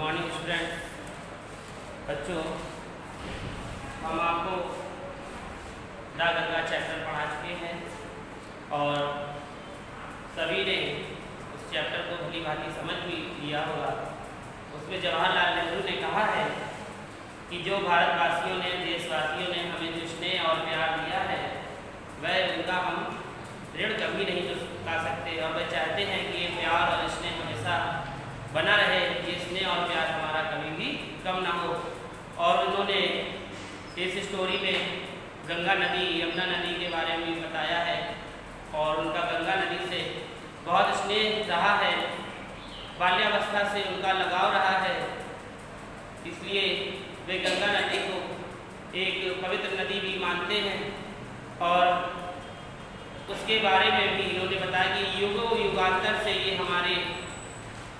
Morning students. बच्चों, हम आपको द गंगा चैप्टर पढ़ा चुके हैं और सभी ने उस चैप्टर को भली भांति समझ भी लिया होगा। उसमें जवाहरलाल नेहरू ने कहा है कि जो भारतवासियों ने, देशवासियों ने हमें जो स्नेह और प्यार दिया है वह उनका हम ऋण कभी नहीं चुका सकते, और वह चाहते हैं कि ये प्यार और स्नेह हमेशा बना रहे, ये स्नेह और प्यार हमारा कभी भी कम ना हो। और उन्होंने इस स्टोरी में गंगा नदी, यमुना नदी के बारे में भी बताया है और उनका गंगा नदी से बहुत स्नेह रहा है, बाल्यावस्था से उनका लगाव रहा है, इसलिए वे गंगा नदी को एक पवित्र नदी भी मानते हैं। और उसके बारे में भी इन्होंने बताया कि युगों युगांतर से ये हमारे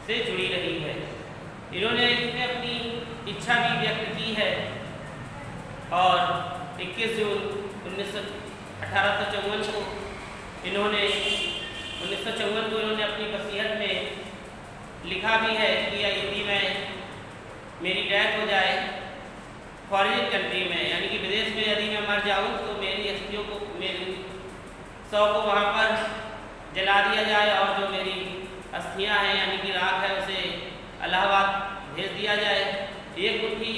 से जुड़ी रही है। इन्होंने इसमें अपनी इच्छा भी व्यक्त की है और 21 जून 1854 को इन्होंने अपनी वसीयत में लिखा भी है कि यदि मैं मेरी डेथ हो जाए फॉरेन कंट्री में, यानी कि विदेश में यदि मैं मर जाऊं तो मेरी अस्थियों को, मेरी शव को वहाँ पर जला दिया जाए और जो मेरी अस्थियाँ हैं यानी कि राख है उसे इलाहाबाद भेज दिया जाए। एक मुट्ठी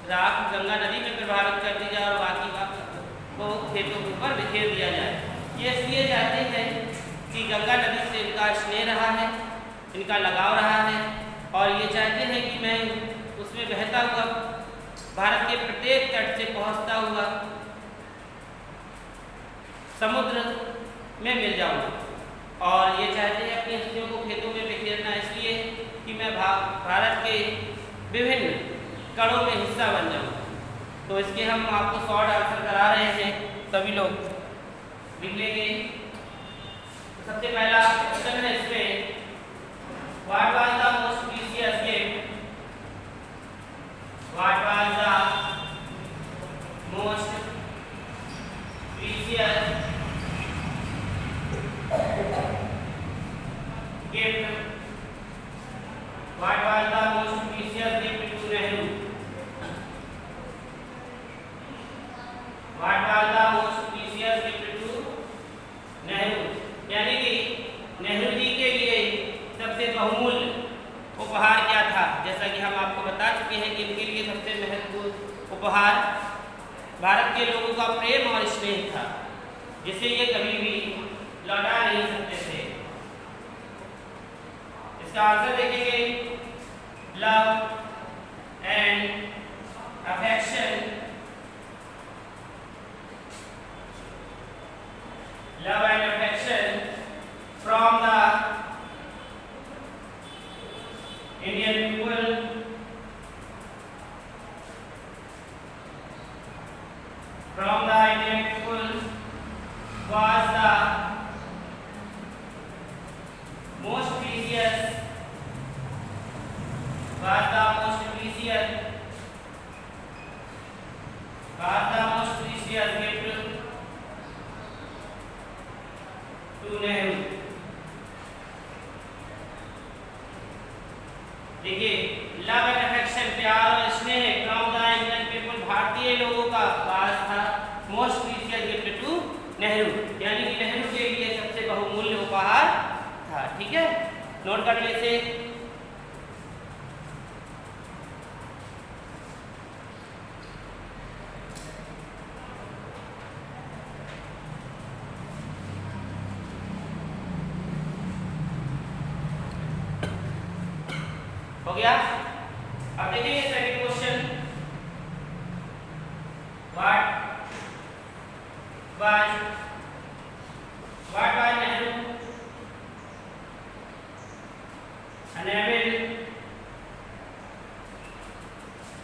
राख गंगा नदी में प्रभावित कर दी जाए और बाकी को खेतों के ऊपर बिखेर दिया जाए। ये इसलिए चाहते हैं कि गंगा नदी से इनका स्नेह रहा है, इनका लगाव रहा है और ये चाहते हैं कि मैं उसमें बहता हुआ भारत के प्रत्येक तट से पहुँचता हुआ समुद्र में मिल जाऊँ। और ये चाहते हैं अपनी अस्थियों को खेतों में बिखेरना, इसलिए कि मैं भारत के विभिन्न कणों में हिस्सा बन जाऊँ। तो इसके हम आपको शॉर्ट आंसर करा रहे हैं, सभी लोग लिख लेंगे। तो सबसे पहला क्वेश्चन है इसमें, what was the most precious gift, what was the most precious gift, what was the most precious gift to Nehru, what was the most precious gift to Nehru, यानी कि नेहरू जी के लिए सबसे बहुमूल्य उपहार क्या था। जैसा कि हम आपको बता चुके हैं कि इनके लिए सबसे महत्वपूर्ण उपहार भारत के लोगों का प्रेम और स्नेह था, जिसे ये कभी भी लौटा नहीं सकते थे। इसका आंसर देखेंगे, love and affection, love and affection from the Indian people, from the Indian people was the most precious, was the most precious gift to Nehru। देखिए, लव एंड अफेक्शन, प्यार और स्नेह फ्रॉम द इंडियन पीपल, भारतीय लोगों का पास था, most precious gift to Nehru, यानी कि नेहरू के लिए सबसे बहुमूल्य उपहार था। ठीक है, नोट कर ले से। हो गया। अब देखिए second question, what was Nehru unable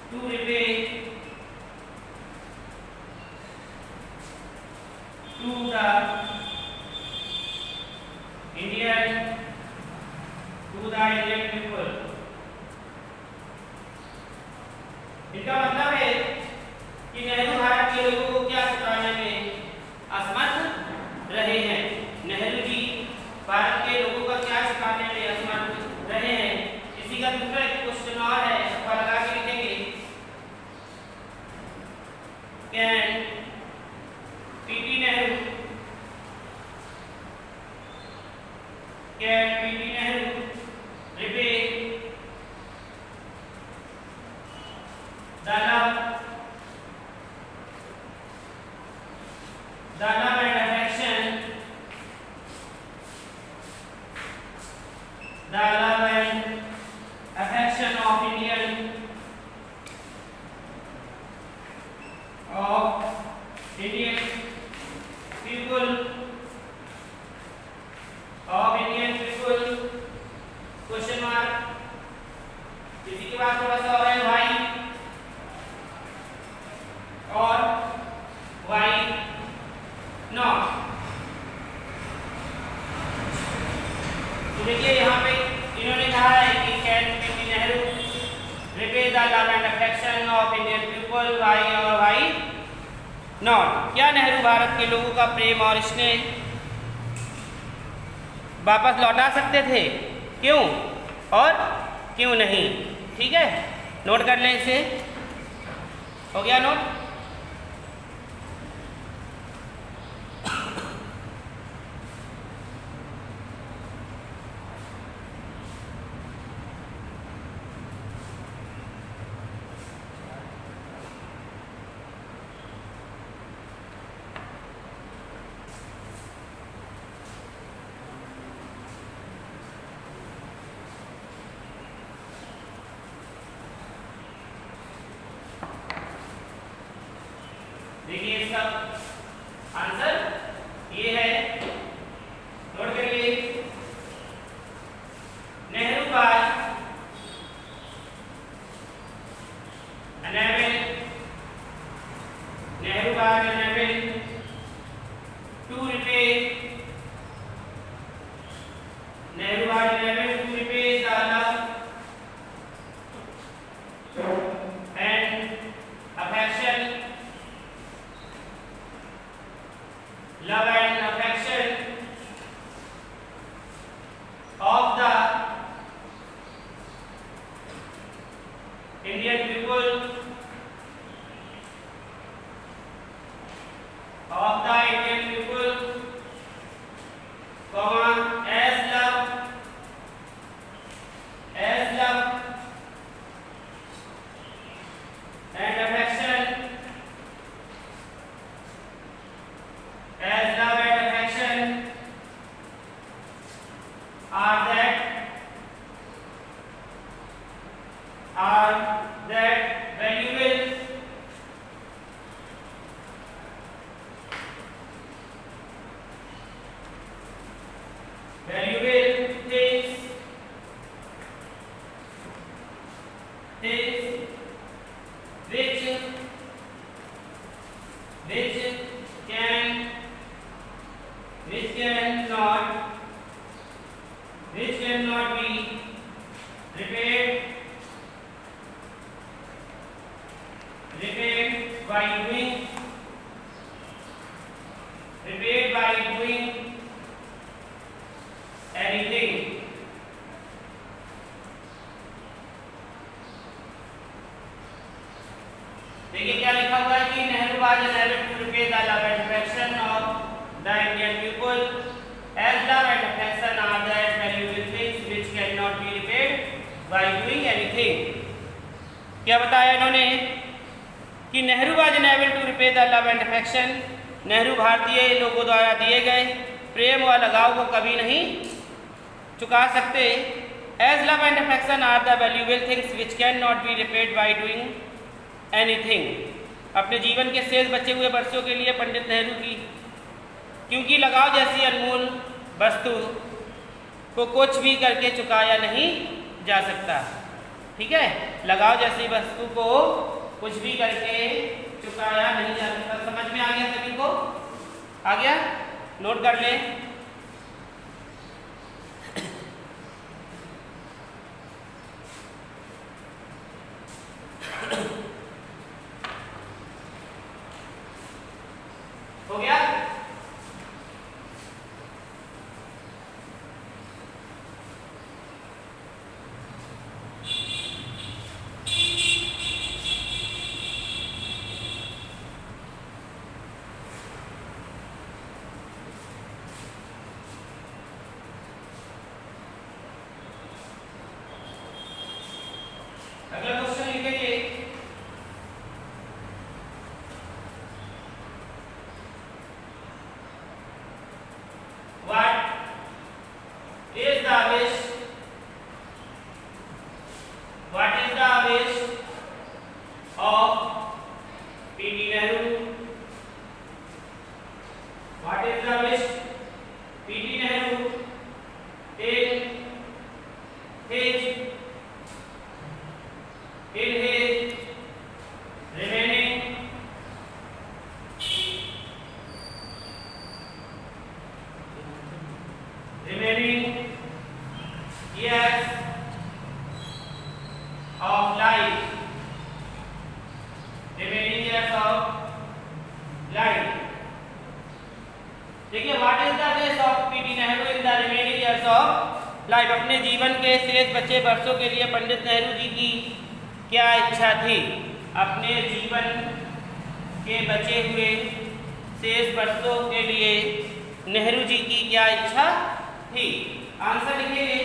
to repay to the Indian people। इनका मतलब है कि नेहरू भारत के लोगों को क्या चुकाने में असमर्थ रहे हैं। नेहरू जी भारत के लोगों का क्या चुकाने में असमर्थ रहे हैं, इसी का दूसरा can PT Nehru repay the love and affection of Indian people question mark किसी के पास थोड़ा सा और है भाई और वाई नॉट। तो देखिए यहाँ पे इन्होंने कहा है कि can PT Nehru repay the love and affection of Indian people why और वाई नॉट। क्या नेहरू भारत के लोगों का प्रेम और स्नेह वापस लौटा सकते थे? क्यों और क्यों नहीं? ठीक है, नोट कर लें इसे। हो गया नोट? देखिए इसका आंसर ये है, नोट करिए। Nehru was unable to repay the love and affection of the Indian people as love and affection are that valuable things which cannot be repaid by doing anything। देखिए क्या लिखा हुआ है कि Nehru was unable to repay the love and affection of the Indian people as love and affection are that valuable things which cannot be repaid by doing anything। क्या बताया इन्होंने कि Nehru was unable to repay the love and affection, Nehru भारतीय लोगों द्वारा दिए गए प्रेम और लगाव को कभी नहीं चुका सकते। As love and affection are the valuable things which cannot be repaid by doing anything। अपने जीवन के शेष बचे हुए वर्षों के लिए पंडित नेहरू की क्योंकि लगाव जैसी अनमोल वस्तु को कुछ भी करके चुकाया नहीं जा सकता। ठीक है, लगाव जैसी वस्तु को कुछ भी करके चुकाया नहीं जा सकता। समझ में आ गया सभी को? आ गया? नोट कर लें। हो गया? Nehru. What is the wish P.T. Nehru in his remaining years of life? Remaining years of life. देखिए, what is the wish of PT Nehru in the remaining years of life? अपने जीवन के शेष बचे वर्षों के लिए पंडित नेहरू जी की क्या इच्छा थी? अपने जीवन के बचे हुए शेष वर्षों के लिए नेहरू जी की क्या इच्छा थी? आंसर लिखिए।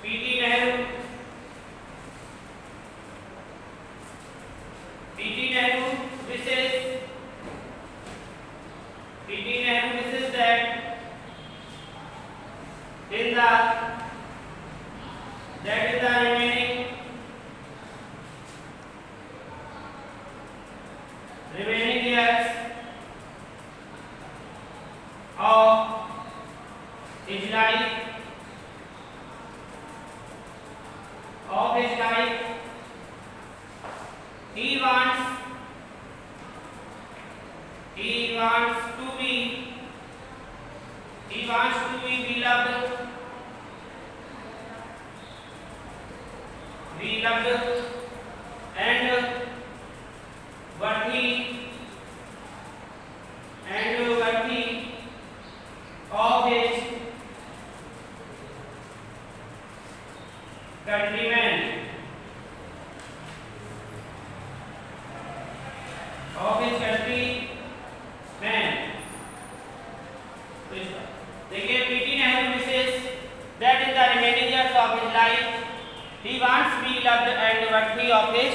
PT Nehru wishes that in the remaining years of his life he wants to be beloved and worthy of his countrymen. देखिए, PT Nehru wishes that in the remaining years of his life he wants to be loved and worthy of his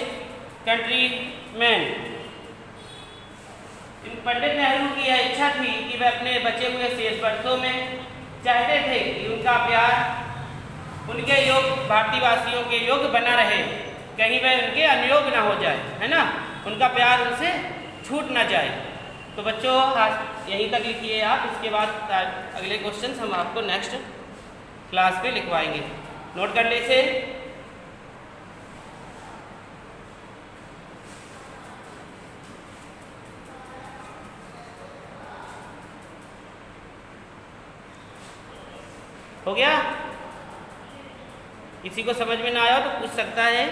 countrymen. Pandit Nehru की यह इच्छा थी कि वह अपने बचे हुए शेष वर्षों में चाहते थे कि उनका प्यार उनके योग्य भारतीयवासियों के योग्य बना रहे, कहीं वह उनके अनयोग्य ना हो जाए, है ना, उनका प्यार उनसे छूट ना जाए। तो बच्चों, आज यहीं तक लिखिए आप। इसके बाद अगले क्वेश्चंस हम आपको नेक्स्ट क्लास पे लिखवाएंगे। नोट कर ले से। हो गया? किसी को समझ में ना आया तो पूछ सकता है।